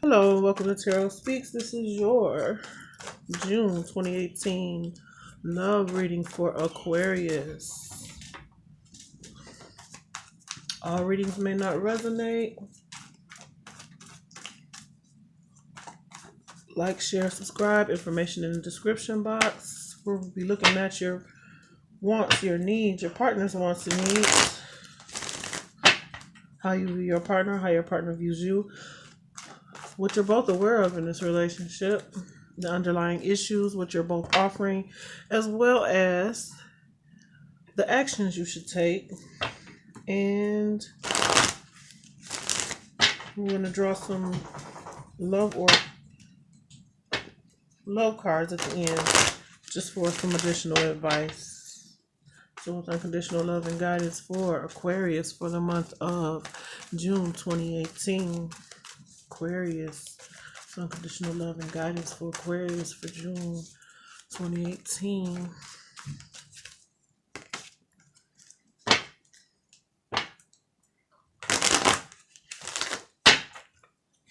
Hello, welcome to Tarotspeaks. This is your June 2018 love reading for Aquarius. All readings may not resonate. Like, share, subscribe. Information in the description box. We'll be looking at your wants, your needs, your partner's wants and needs. How you view your partner, how your partner views you. What you're both aware of in this relationship. The underlying issues, what you're both offering, as well as the actions you should take. And we're going to draw some love cards at the end, just for some additional advice. So with unconditional love and guidance for Aquarius for the month of June 2018. Aquarius. So unconditional love and guidance for Aquarius for June 2018.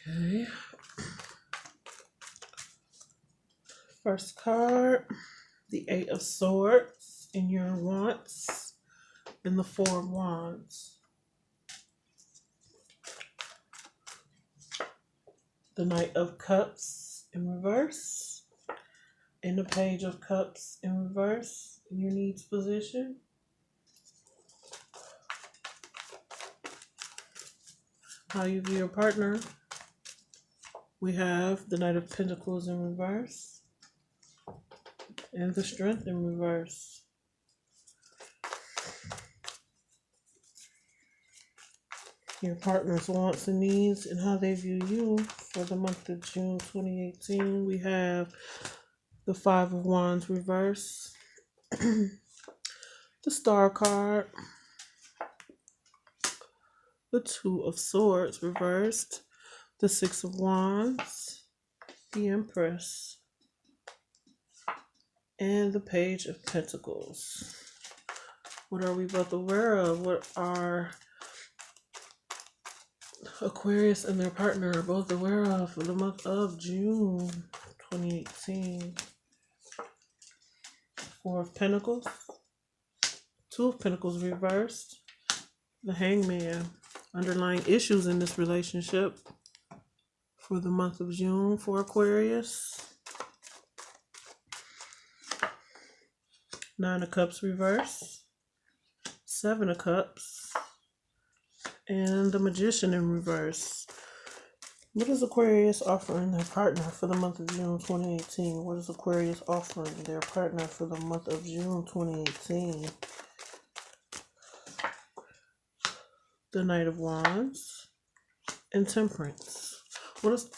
Okay. First card, the Eight of Swords in your wants, and the Four of Wands. The Knight of Cups in reverse, and the Page of Cups in reverse in your needs position. How you view your partner. We have the Knight of Pentacles in reverse and the Strength in reverse. Your partner's wants and needs and how they view you for the month of June 2018. We have the Five of Wands reverse, the Star card, the Two of Swords reversed, the Six of Wands, the Empress, and the Page of Pentacles. What are we both aware of? What are Aquarius and their partner both aware of for the month of June 2018? Four of Pentacles, Two of Pentacles reversed, the Hangman. Underlying issues in this relationship for the month of June for Aquarius. Nine of Cups reverse, Seven of Cups, and the Magician in reverse. What is Aquarius offering their partner for the month of June 2018? What is Aquarius offering their partner for the month of June 2018? The Knight of Wands and Temperance. What is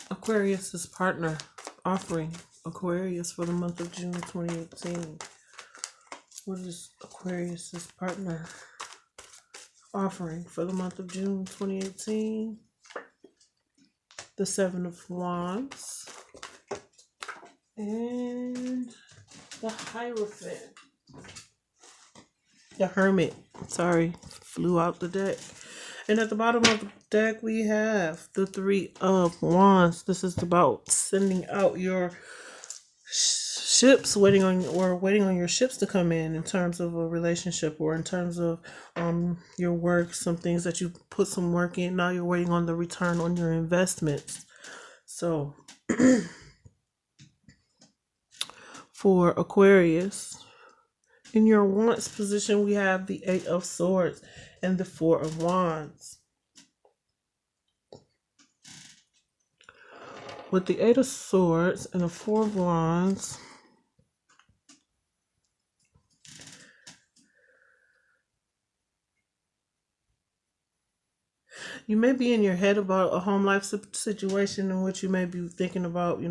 Aquarius's partner offering Aquarius for the month of June 2018? What is Aquarius's partner offering for the month of June 2018? The Seven of Wands and the Hierophant. The Hermit. Sorry, flew out the deck. And at the bottom of the deck, we have the Three of Wands. This is about sending out your ships, waiting on your ships to come in terms of a relationship, or in terms of your work, some things that you put some work in. Now you're waiting on the return on your investments. So for Aquarius, in your wants position, we have the Eight of Swords and the Four of Wands. With the Eight of Swords and the Four of Wands, you may be in your head about a home life situation in which you may be thinking about,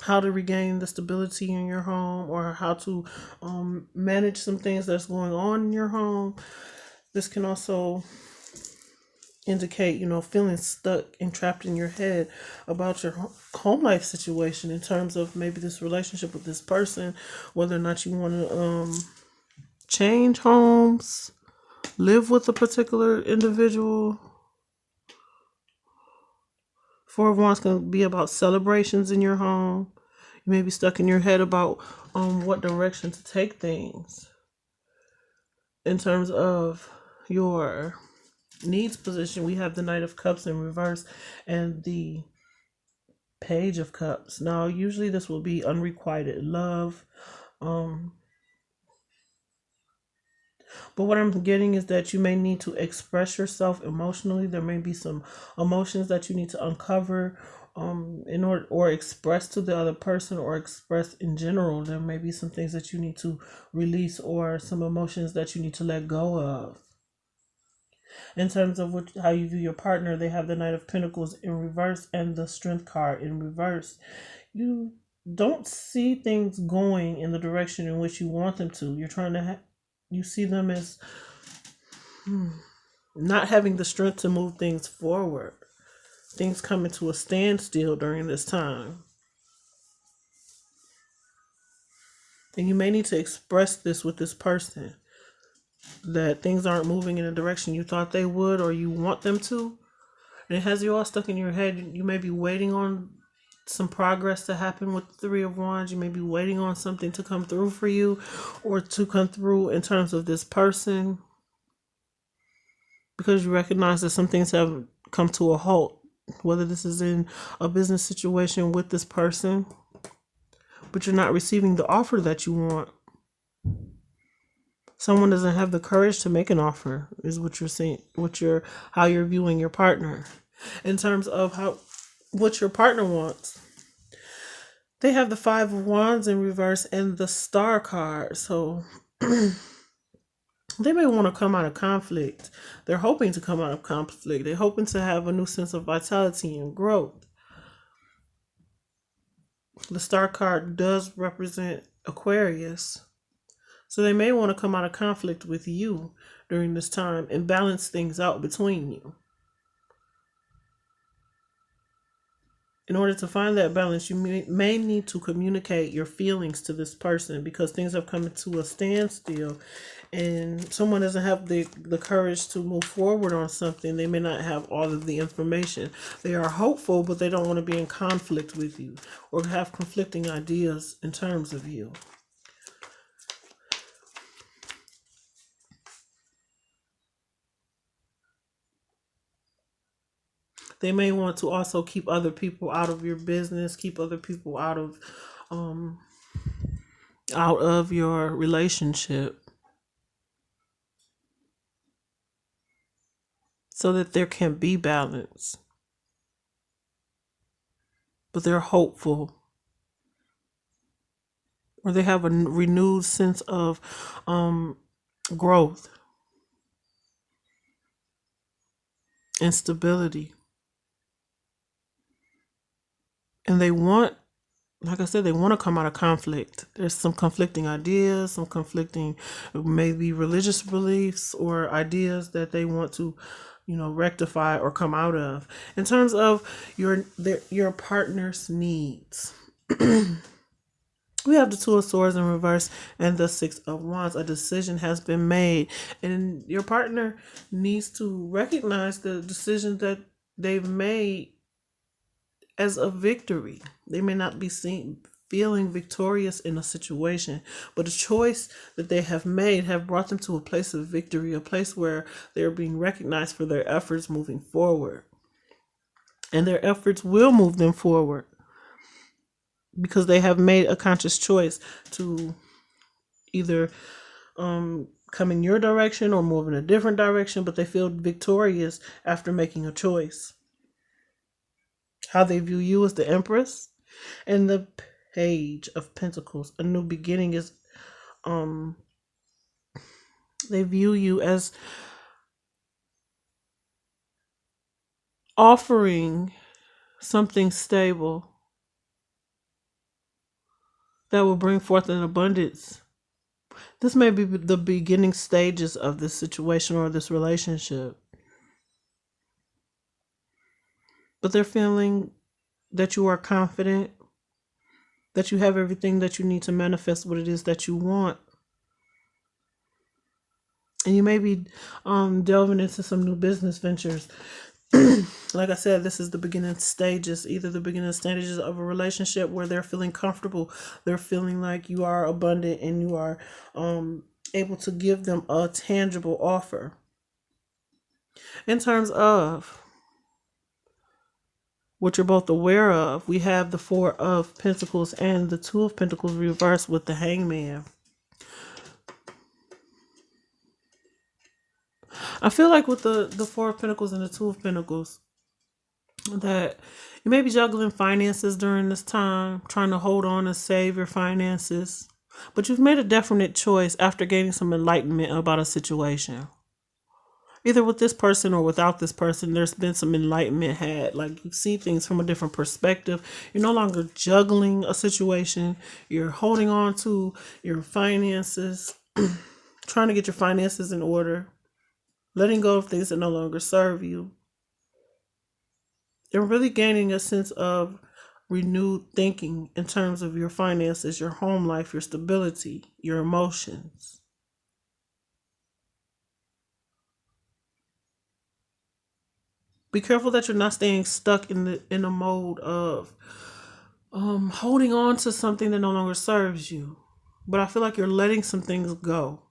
how to regain the stability in your home, or how to manage some things that's going on in your home. This can also indicate, feeling stuck and trapped in your head about your home life situation in terms of maybe this relationship with this person, whether or not you want to change homes, live with a particular individual, Four of Wands can be about celebrations in your home. You may be stuck in your head about what direction to take things in terms of your needs position. We have the Knight of Cups in reverse and the Page of Cups. Now, usually this will be unrequited love. But what I'm getting is that you may need to express yourself emotionally. There may be some emotions that you need to uncover in order, or express to the other person, or express in general. There may be some things that you need to release, or some emotions that you need to let go of. In terms of how you view your partner, they have the Knight of Pentacles in reverse and the Strength card in reverse. You don't see things going in the direction in which you want them to. You're trying to you see them as not having the strength to move things forward. Things coming to a standstill during this time. And you may need to express this with this person, that things aren't moving in the direction you thought they would or you want them to. And it has you all stuck in your head. You may be waiting on some progress to happen with the Three of Wands. You may be waiting on something to come through for you, or to come through in terms of this person, because you recognize that some things have come to a halt, whether this is in a business situation with this person, but you're not receiving the offer that you want. Someone doesn't have the courage to make an offer, is what you're saying, how you're viewing your partner. In terms of what your partner wants, they have the Five of Wands in reverse and the Star card. So they may want to come out of conflict. They're hoping to come out of conflict. They're hoping to have a new sense of vitality and growth. The Star card does represent Aquarius. So they may want to come out of conflict with you during this time and balance things out between you. In order to find that balance, you may need to communicate your feelings to this person, because things have come to a standstill and someone doesn't have the courage to move forward on something. They may not have all of the information. They are hopeful, but they don't want to be in conflict with you or have conflicting ideas in terms of you. They may want to also keep other people out of your business, keep other people out of your relationship, so that there can be balance. But they're hopeful, or they have a renewed sense of growth and stability. And they want, like I said, they want to come out of conflict. There's some conflicting ideas, some conflicting, maybe religious beliefs or ideas that they want to, rectify or come out of. In terms of your partner's needs, we have the Two of Swords in reverse and the Six of Wands. A decision has been made, and your partner needs to recognize the decision that they've made as a victory. They may not be feeling victorious in a situation, but a choice that they have made have brought them to a place of victory, a place where they're being recognized for their efforts moving forward. And their efforts will move them forward, because they have made a conscious choice to either come in your direction or move in a different direction, but they feel victorious after making a choice. How they view you as the Empress and the Page of Pentacles. A new beginning is they view you as offering something stable that will bring forth an abundance. This may be the beginning stages of this situation or this relationship. But they're feeling that you are confident, that you have everything that you need to manifest what it is that you want. And you may be delving into some new business ventures. Like I said, this is the beginning stages, either the beginning stages of a relationship where they're feeling comfortable, they're feeling like you are abundant and you are able to give them a tangible offer. In terms of what you're both aware of, we have the Four of Pentacles and the Two of Pentacles reversed with the Hangman. I feel like with the Four of Pentacles and the Two of Pentacles, that you may be juggling finances during this time, trying to hold on and save your finances. But you've made a definite choice after gaining some enlightenment about a situation. Either with this person or without this person, there's been some enlightenment had. Like you see things from a different perspective. You're no longer juggling a situation. You're holding on to your finances, trying to get your finances in order, letting go of things that no longer serve you. And really gaining a sense of renewed thinking in terms of your finances, your home life, your stability, your emotions. Be careful that you're not staying stuck in a mode of holding on to something that no longer serves you. But I feel like you're letting some things go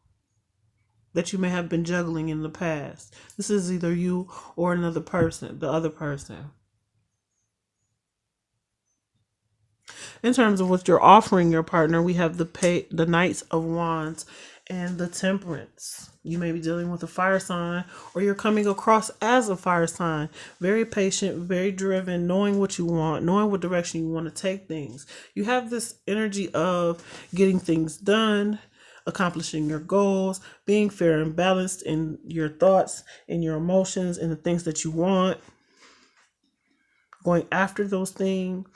that you may have been juggling in the past. This is either you or another person, the other person. In terms of what you're offering your partner, we have the Knights of Wands and the Temperance. You may be dealing with a fire sign, or you're coming across as a fire sign. Very patient, very driven, knowing what you want, knowing what direction you want to take things. You have this energy of getting things done, accomplishing your goals, being fair and balanced in your thoughts, in your emotions, and the things that you want, going after those things.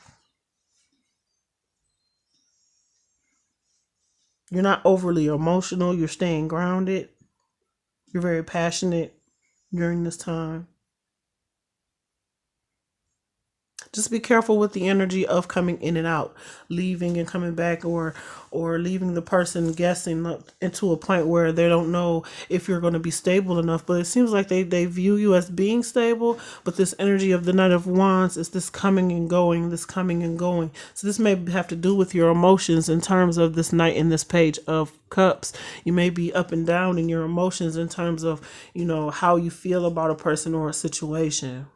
You're not overly emotional. You're staying grounded. You're very passionate during this time. Just be careful with the energy of coming in and out, leaving and coming back, or leaving the person guessing into a point where they don't know if you're going to be stable enough. But it seems like they view you as being stable, but this energy of the Knight of Wands is this coming and going, this coming and going. So this may have to do with your emotions in terms of this Knight in this Page of Cups. You may be up and down in your emotions in terms of, how you feel about a person or a situation.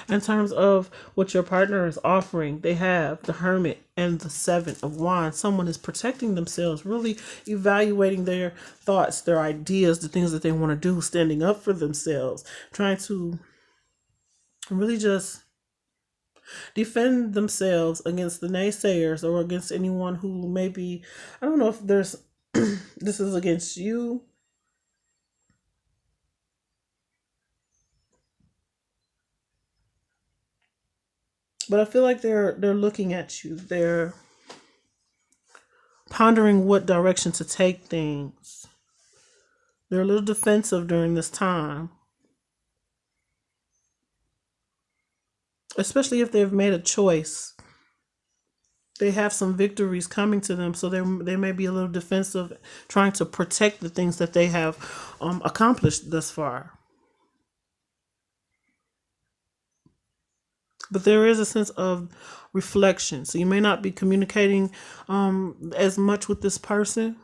In terms of what your partner is offering, they have the Hermit and the Seven of Wands. Someone is protecting themselves, really evaluating their thoughts, their ideas, the things that they want to do, standing up for themselves, trying to really just defend themselves against the naysayers or against anyone who maybe, I don't know if there's, this is against you. But I feel like they're looking at you. They're pondering what direction to take things. They're a little defensive during this time, especially if they've made a choice. They have some victories coming to them, so they may be a little defensive, trying to protect the things that they have accomplished thus far. But there is a sense of reflection, so you may not be communicating as much with this person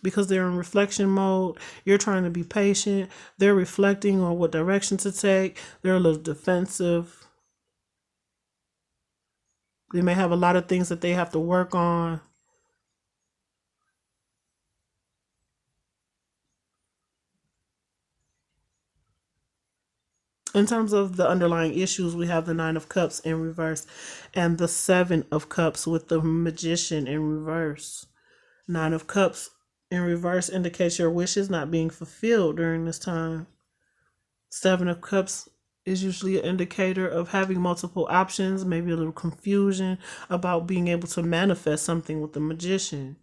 because they're in reflection mode. You're trying to be patient. They're reflecting on what direction to take. They're a little defensive. They may have a lot of things that they have to work on. In terms of the underlying issues, we have the Nine of Cups in reverse and the Seven of Cups with the Magician in reverse. Nine of Cups in reverse indicates your wishes not being fulfilled during this time. Seven of Cups is usually an indicator of having multiple options, maybe a little confusion about being able to manifest something with the Magician.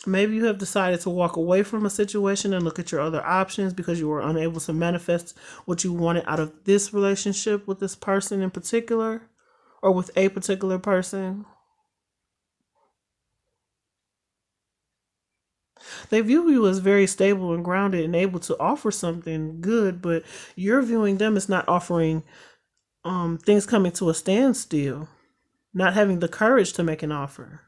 Maybe you have decided to walk away from a situation and look at your other options because you were unable to manifest what you wanted out of this relationship with this person in particular, or with a particular person. They view you as very stable and grounded and able to offer something good, but you're viewing them as not offering things coming to a standstill, not having the courage to make an offer.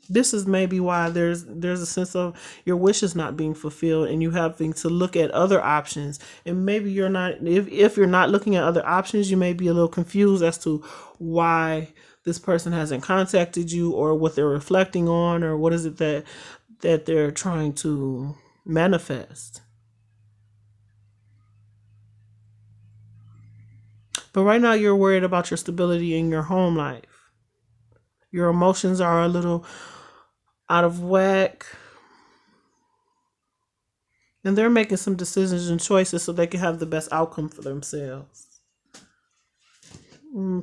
This is maybe why there's a sense of your wishes not being fulfilled and you having to look at other options. And maybe you're not, if you're not looking at other options, you may be a little confused as to why this person hasn't contacted you, or what they're reflecting on, or what is it that they're trying to manifest. But right now you're worried about your stability in your home life. Your emotions are a little out of whack. And they're making some decisions and choices so they can have the best outcome for themselves.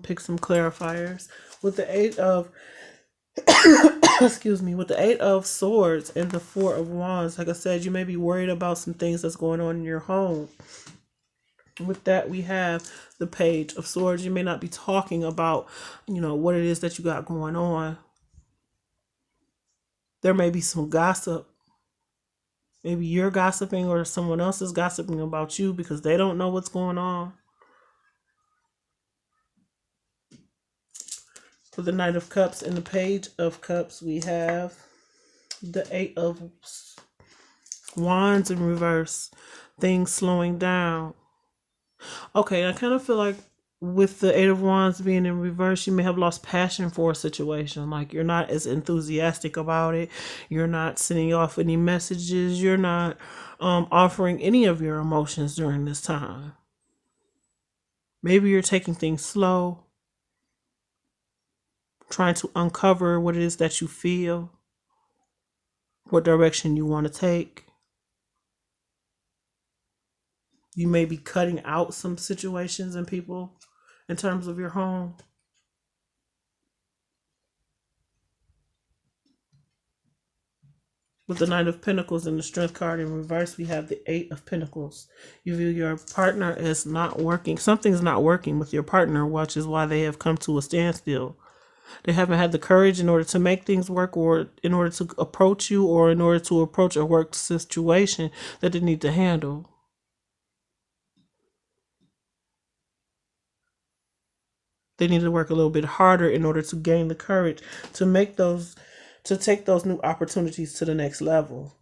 Pick some clarifiers. With the eight of excuse me, with the Eight of Swords and the Four of Wands, like I said, you may be worried about some things that's going on in your home. With that, we have the Page of Swords. You may not be talking about, what it is that you got going on. There may be some gossip. Maybe you're gossiping or someone else is gossiping about you because they don't know what's going on. For the Knight of Cups and the Page of Cups, we have the Eight of Wands in reverse. Things slowing down. Okay, I kind of feel like with the Eight of Wands being in reverse, you may have lost passion for a situation. Like you're not as enthusiastic about it. You're not sending off any messages. You're not offering any of your emotions during this time. Maybe you're taking things slow, trying to uncover what it is that you feel, what direction you want to take. You may be cutting out some situations and people in terms of your home. With the Knight of Pentacles and the Strength card in reverse, we have the Eight of Pentacles. You view your partner as not working. Something's not working with your partner, which is why they have come to a standstill. They haven't had the courage in order to make things work, or in order to approach you, or in order to approach a work situation that they need to handle. They need to work a little bit harder in order to gain the courage to take those new opportunities to the next level.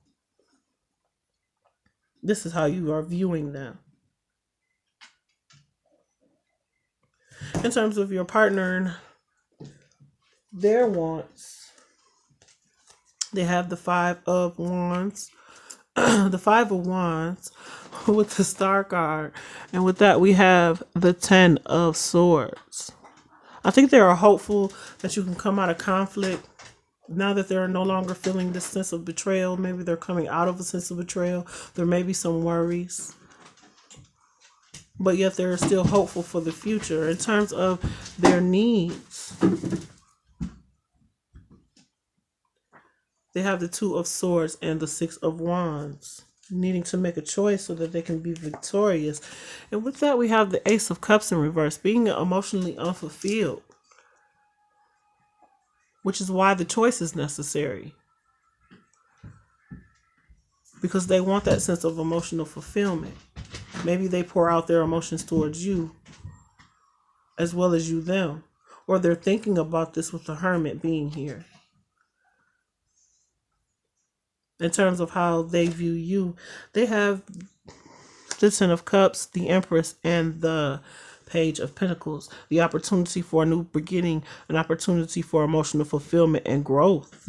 This is how you are viewing them. In terms of your partner and their wants, they have the Five of Wands. The Five of Wands with the Star card. And with that, we have the Ten of Swords. I think they are hopeful that you can come out of conflict now that they're no longer feeling this sense of betrayal. Maybe they're coming out of a sense of betrayal. There may be some worries, but yet they're still hopeful for the future. In terms of their needs, they have the Two of Swords and the Six of Wands, needing to make a choice so that they can be victorious. And with that, we have the Ace of Cups in reverse, being emotionally unfulfilled, which is why the choice is necessary, because they want that sense of emotional fulfillment. Maybe they pour out their emotions towards you as well as you them, or they're thinking about this with the Hermit being here. In terms of how they view you, they have the Ten of Cups, the Empress, and the Page of Pentacles. The opportunity for a new beginning, an opportunity for emotional fulfillment and growth.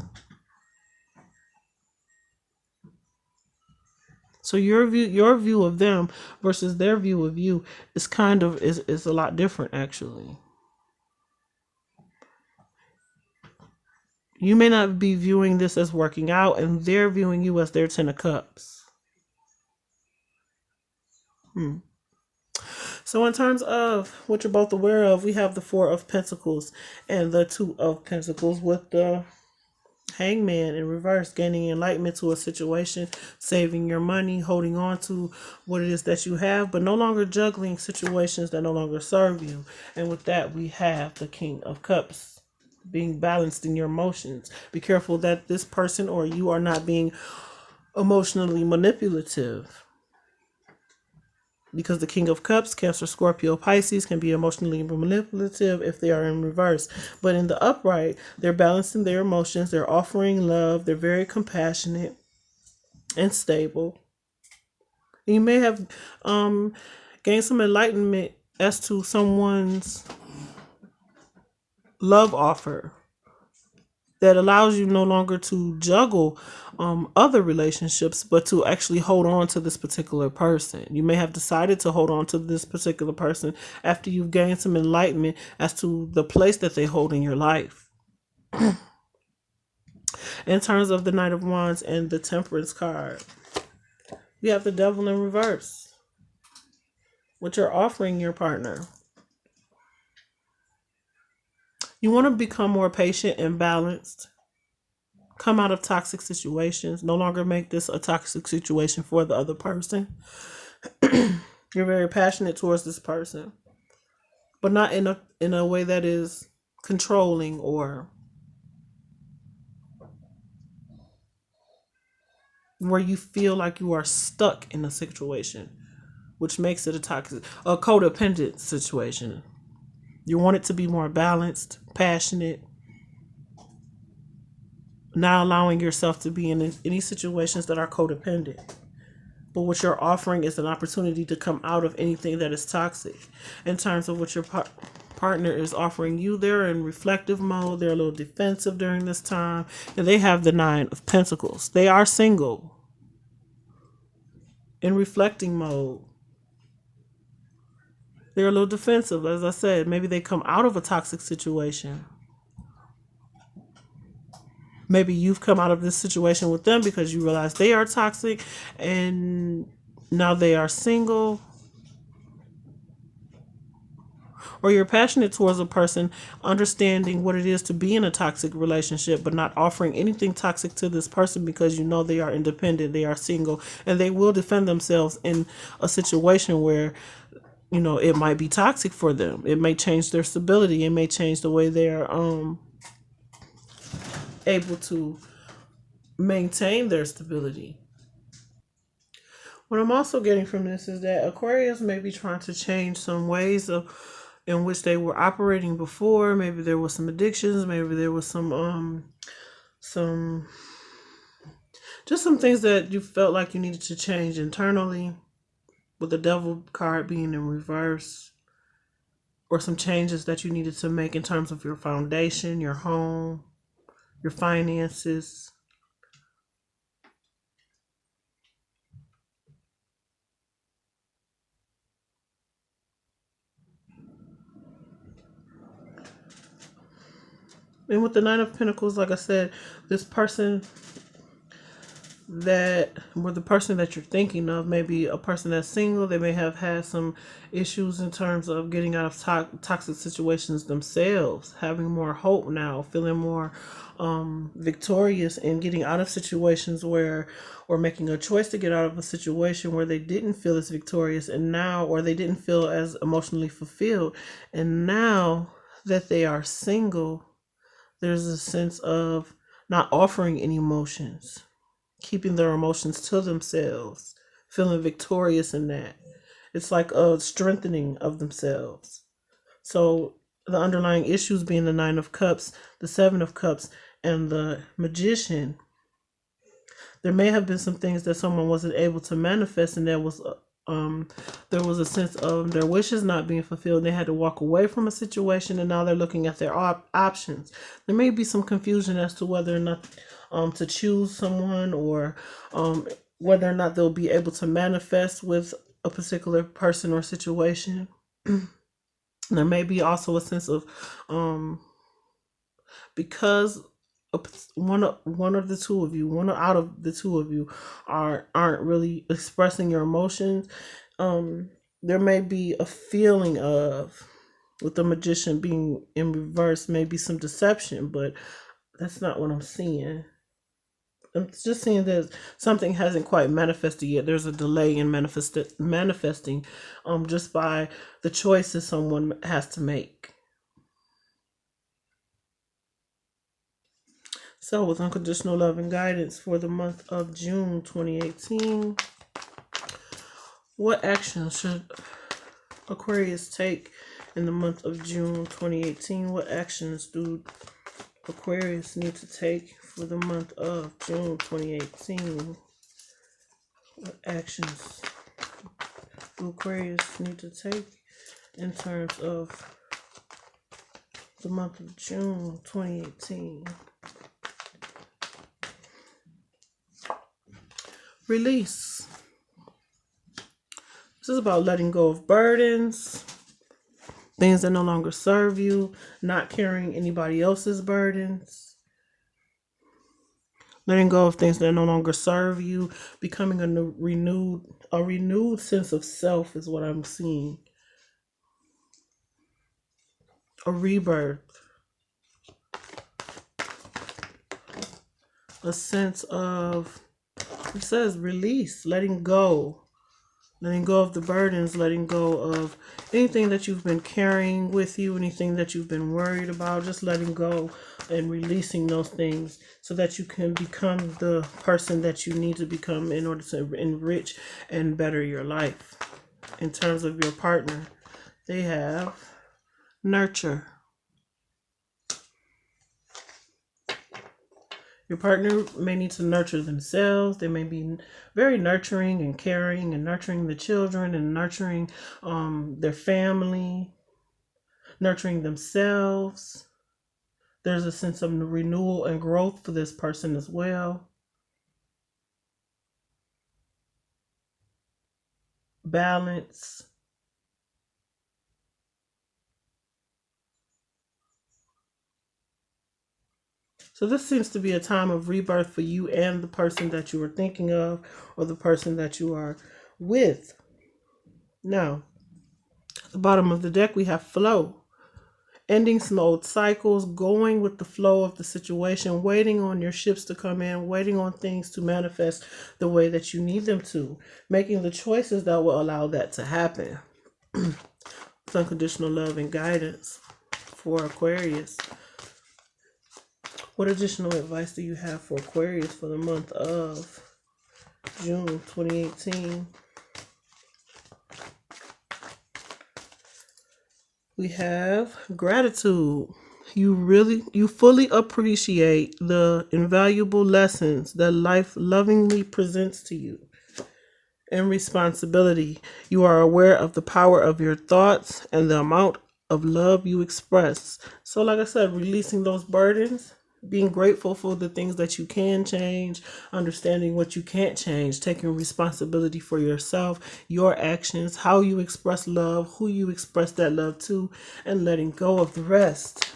So your view of them versus their view of you is is a lot different, actually. You may not be viewing this as working out, and they're viewing you as their Ten of Cups. So in terms of what you're both aware of, we have the Four of Pentacles and the Two of Pentacles with the Hangman in reverse, gaining enlightenment to a situation, saving your money, holding on to what it is that you have, but no longer juggling situations that no longer serve you. And with that, we have the King of Cups being balanced in your emotions. Be careful that this person or you are not being emotionally manipulative, because the King of Cups, Cancer, Scorpio, Pisces, can be emotionally manipulative if they are in reverse. But in the upright, they're balancing their emotions, they're offering love, they're very compassionate and stable. You may have gained some enlightenment as to someone's love offer that allows you no longer to juggle other relationships, but to actually hold on to this particular person. You may have decided to hold on to this particular person after you've gained some enlightenment as to the place that they hold in your life. In terms of the Knight of Wands and the Temperance card, you have the Devil in reverse, what you're offering your partner. You want to become more patient and balanced. Come out of toxic situations. No longer make this a toxic situation for the other person. You're very passionate towards this person, but not in a way that is controlling or where you feel like you are stuck in a situation, which makes it a codependent situation. You want it to be more balanced, passionate, not allowing yourself to be in any situations that are codependent. But what you're offering is an opportunity to come out of anything that is toxic. In terms of what your partner is offering you, they're in reflective mode. They're a little defensive during this time. And they have the Nine of Pentacles. They are single, in reflecting mode. They're a little defensive. As I said, maybe they come out of a toxic situation. Maybe you've come out of this situation with them because you realize they are toxic and now they are single. Or you're passionate towards a person, understanding what it is to be in a toxic relationship, but not offering anything toxic to this person because you know they are independent, they are single, and they will defend themselves in a situation where, you know, it might be toxic for them. It may change their stability. It may change the way they're able to maintain their stability. What I'm also getting from this is that Aquarius may be trying to change some ways in which they were operating before. Maybe there was some addictions. Maybe there was some just some things that you felt like you needed to change internally, with the Devil card being in reverse, or some changes that you needed to make in terms of your foundation, your home, your finances. And with the Nine of Pentacles, like I said, this person the person that you're thinking of may be a person that's single. They may have had some issues in terms of getting out of toxic situations themselves, having more hope now, feeling more victorious in getting out of situations where, or making a choice to get out of a situation where they didn't feel as victorious, and now, or they didn't feel as emotionally fulfilled. And now that they are single, there's a sense of not offering any emotions, keeping their emotions to themselves, feeling victorious in that. It's like a strengthening of themselves. So the underlying issues being the Nine of Cups, the Seven of Cups, and the Magician. There may have been some things that someone wasn't able to manifest, and there was a sense of their wishes not being fulfilled. They had to walk away from a situation, and now they're looking at their options. There may be some confusion as to whether or not to choose someone, or whether or not they'll be able to manifest with a particular person or situation. There may be also a sense of because one of the two of you, one out of the two of you aren't really expressing your emotions. There may be a feeling of, with the Magician being in reverse, maybe some deception, but that's not what I'm seeing. I'm just seeing that something hasn't quite manifested yet. There's a delay in manifesting just by the choices someone has to make. So, with unconditional love and guidance for the month of June 2018, what actions should Aquarius take in the month of June 2018? What actions do Aquarius need to take for the month of June 2018? What actions do Aquarius need to take in terms of the month of June 2018? Release. This is about letting go of burdens, things that no longer serve you, not carrying anybody else's burdens, letting go of things that no longer serve you, becoming a renewed sense of self is what I'm seeing. A rebirth. A sense of, it says release, letting go of the burdens, letting go of anything that you've been carrying with you, anything that you've been worried about, just letting go and releasing those things so that you can become the person that you need to become in order to enrich and better your life. In terms of your partner, they have nurture. Your partner may need to nurture themselves. They may be very nurturing and caring and nurturing the children and nurturing their family, nurturing themselves. There's a sense of renewal and growth for this person as well. Balance. So this seems to be a time of rebirth for you and the person that you are thinking of or the person that you are with. Now, at the bottom of the deck, we have flow. Ending some old cycles, going with the flow of the situation, waiting on your ships to come in, waiting on things to manifest the way that you need them to, making the choices that will allow that to happen. It's unconditional love and guidance for Aquarius. What additional advice do you have for Aquarius for the month of June 2018? We have gratitude. You fully appreciate the invaluable lessons that life lovingly presents to you. And responsibility. You are aware of the power of your thoughts and the amount of love you express. So like I said, releasing those burdens, being grateful for the things that you can change, understanding what you can't change, taking responsibility for yourself, your actions, how you express love, who you express that love to, and letting go of the rest.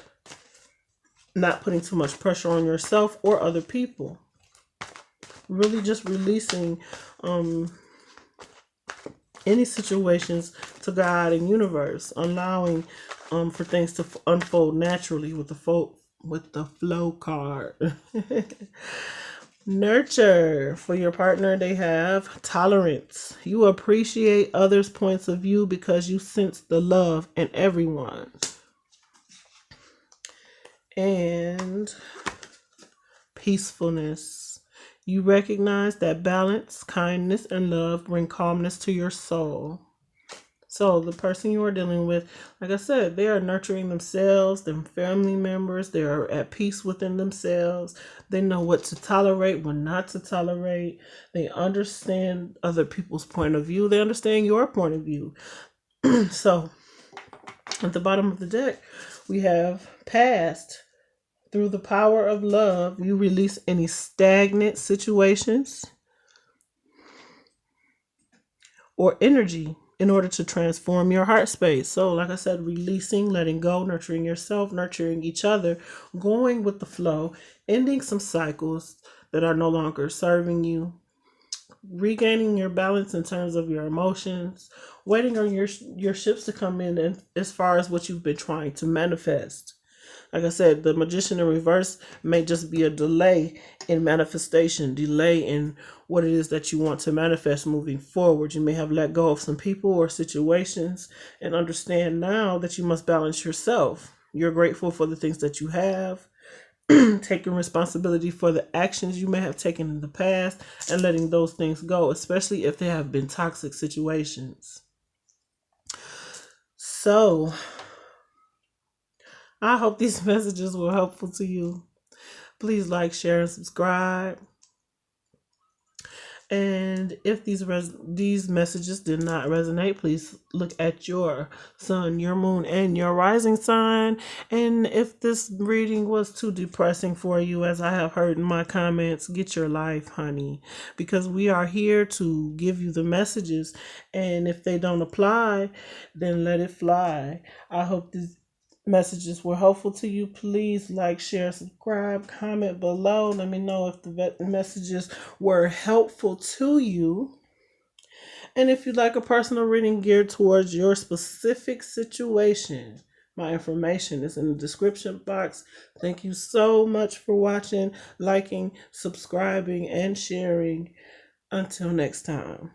Not putting too much pressure on yourself or other people. Really just releasing any situations to God and universe, allowing for things to unfold naturally with the flow card. Nurture. For your partner, they have tolerance. You appreciate others' points of view because you sense the love in everyone. And peacefulness. You recognize that balance, kindness, and love bring calmness to your soul. So the person you are dealing with, like I said, they are nurturing themselves, their family members. They are at peace within themselves. They know what to tolerate, what not to tolerate. They understand other people's point of view. They understand your point of view. So at the bottom of the deck, we have past. Through the power of love, you release any stagnant situations or energy in order to transform your heart space. So like I said, releasing, letting go, nurturing yourself, nurturing each other, going with the flow, ending some cycles that are no longer serving you, regaining your balance in terms of your emotions, waiting on your ships to come in and as far as what you've been trying to manifest. Like I said, the Magician in reverse may just be a delay in manifestation, delay in what it is that you want to manifest moving forward. You may have let go of some people or situations and understand now that you must balance yourself. You're grateful for the things that you have taking responsibility for the actions you may have taken in the past and letting those things go, especially if they have been toxic situations. So, I hope these messages were helpful to you. Please like, share, and subscribe. And if these messages did not resonate, please look at your sun, your moon, and your rising sign. And if this reading was too depressing for you, as I have heard in my comments, get your life, honey, because we are here to give you the messages. And if they don't apply, then let it fly. I hope these messages were helpful to you. Please like, share, subscribe, comment below. Let me know if the messages were helpful to you. And if you'd like a personal reading geared towards your specific situation, my information is in the description box. Thank you so much for watching, liking, subscribing, and sharing. Until next time.